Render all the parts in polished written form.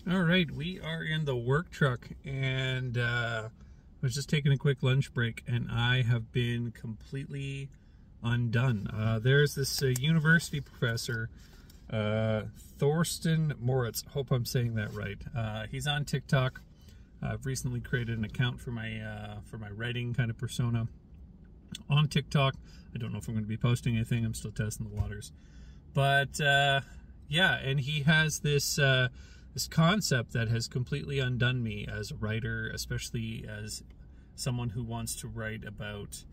All right, we are in the work truck, and I was just taking a quick lunch break, and I have been completely undone. There's this university professor, Thorsten Moritz. Hope I'm saying that right. He's on TikTok. I've recently created an account for my writing kind of persona on TikTok. I don't know if I'm going to be posting anything. I'm still testing the waters, but yeah, and he has this concept that has completely undone me as a writer, especially as someone who wants to write about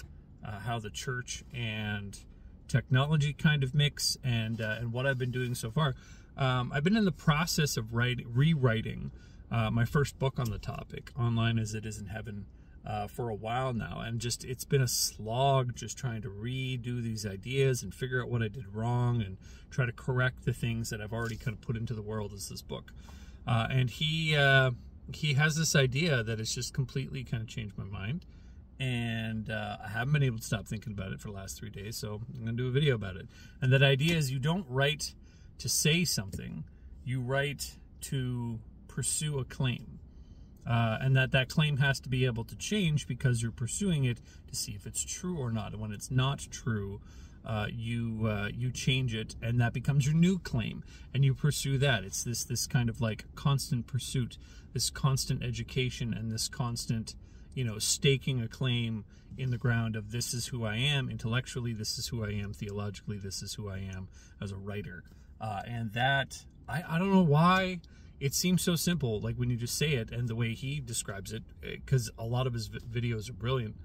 how the church and technology kind of mix, and what I've been doing so far. I've been in the process of rewriting my first book on the topic, Online as It Is in Heaven, for a while now, and it's been a slog just trying to redo these ideas and figure out what I did wrong and try to correct the things that I've already kind of put into the world as this book. And he has this idea that has just completely kind of changed my mind, and I haven't been able to stop thinking about it for the last 3 days, so I'm going to do a video about it. And that idea is, you don't write to say something, you write to pursue a claim. And that claim has to be able to change because you're pursuing it to see if it's true or not. And when it's not true, you change it, and that becomes your new claim, and you pursue that. It's this kind of like constant pursuit, this constant education, and this constant, staking a claim in the ground of, this is who I am intellectually, this is who I am theologically, this is who I am as a writer. And that, I don't know why it seems so simple, like when you just say it, and the way he describes it, because a lot of his videos are brilliant.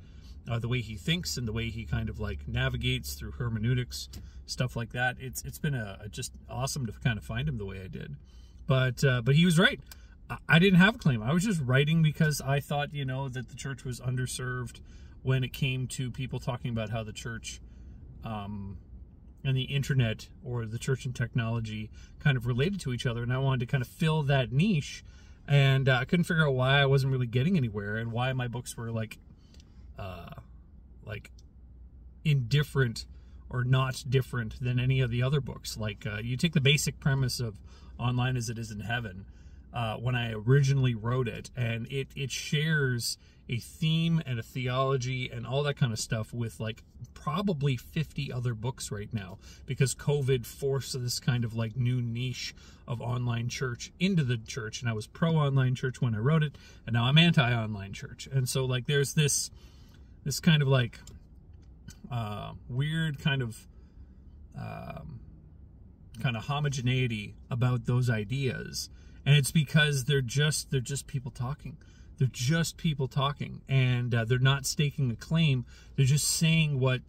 The way he thinks and the way he kind of like navigates through hermeneutics, stuff like that. It's been just awesome to kind of find him the way I did. But he was right. I didn't have a claim. I was just writing because I thought, that the church was underserved when it came to people talking about how the church and the internet, or the church and technology, kind of related to each other, and I wanted to kind of fill that niche, and I couldn't figure out why I wasn't really getting anywhere, and why my books were like indifferent or not different than any of the other books. Like you take the basic premise of Online as It Is in Heaven, when I originally wrote it, and it shares a theme and a theology and all that kind of stuff with like probably 50 other books right now, because COVID forced this kind of like new niche of online church into the church, and I was pro-online church when I wrote it, and now I'm anti-online church. And so like there's this kind of like weird kind of homogeneity about those ideas, and it's because they're just people talking. They're just people talking, and they're not staking a claim. They're just saying what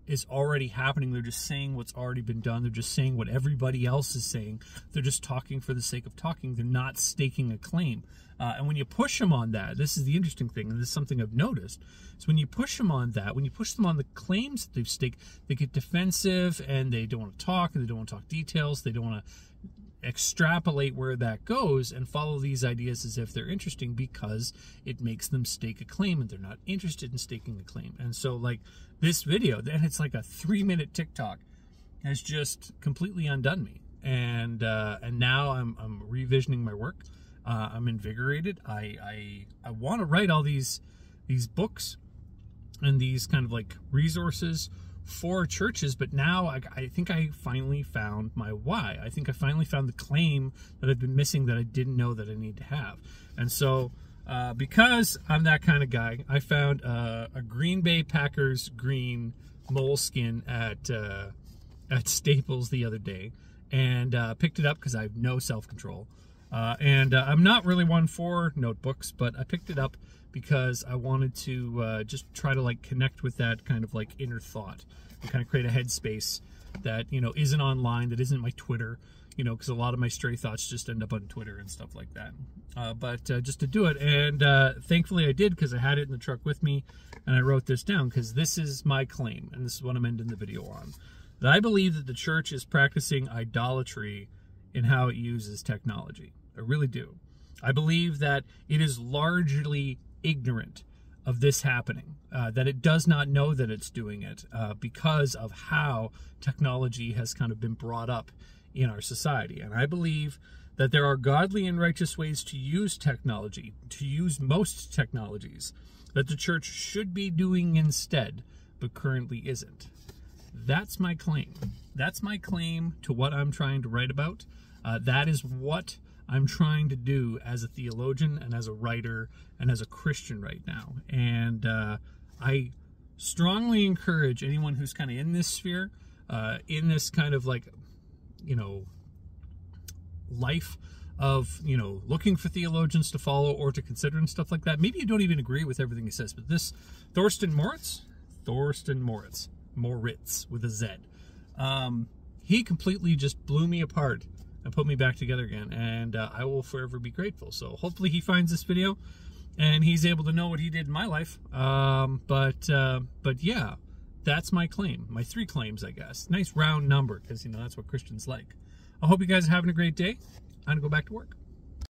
is already happening. They're just saying what's already been done. They're just saying what everybody else is saying. They're just talking for the sake of talking. They're not staking a claim. And when you push them on that, this is the interesting thing, and this is something I've noticed, is when you push them on that, when you push them on the claims that they've staked, they get defensive, and they don't want to talk, and they don't want to talk details. They don't want to extrapolate where that goes and follow these ideas as if they're interesting, because it makes them stake a claim, and they're not interested in staking a claim. And so like this video, and it's like a 3-minute TikTok, has just completely undone me. And now I'm revisioning my work. I'm invigorated. I want to write all these books and these kind of like resources for churches, but now I think I finally found my why. I think I finally found the claim that I've been missing, that I didn't know that I need to have. And so because I'm that kind of guy, I found a Green Bay Packers green moleskin at Staples the other day, and picked it up because I have no self-control. And I'm not really one for notebooks, but I picked it up because I wanted to just try to like connect with that kind of like inner thought, and kind of create a headspace that, isn't online, that isn't my Twitter, because a lot of my stray thoughts just end up on Twitter and stuff like that. But just to do it, and thankfully I did, because I had it in the truck with me, and I wrote this down, because this is my claim, and this is what I'm ending the video on. That I believe that the church is practicing idolatry in how it uses technology. I really do. I believe that it is largely ignorant of this happening, that it does not know that it's doing it because of how technology has kind of been brought up in our society. And I believe that there are godly and righteous ways to use technology, to use most technologies, that the church should be doing instead, but currently isn't. That's my claim. That's my claim to what I'm trying to write about. That is what I'm trying to do as a theologian and as a writer and as a Christian right now. And I strongly encourage anyone who's kind of in this sphere, in this kind of like, you know, life of, you know, looking for theologians to follow or to consider and stuff like that. Maybe you don't even agree with everything he says, but this Thorsten Moritz with a Z, he completely just blew me apart and put me back together again, and I will forever be grateful. So hopefully he finds this video and he's able to know what he did in my life. But yeah, that's my claim, my 3 claims, I guess. Nice round number, because, you know, that's what Christians like. I hope you guys are having a great day. I'm gonna go back to work.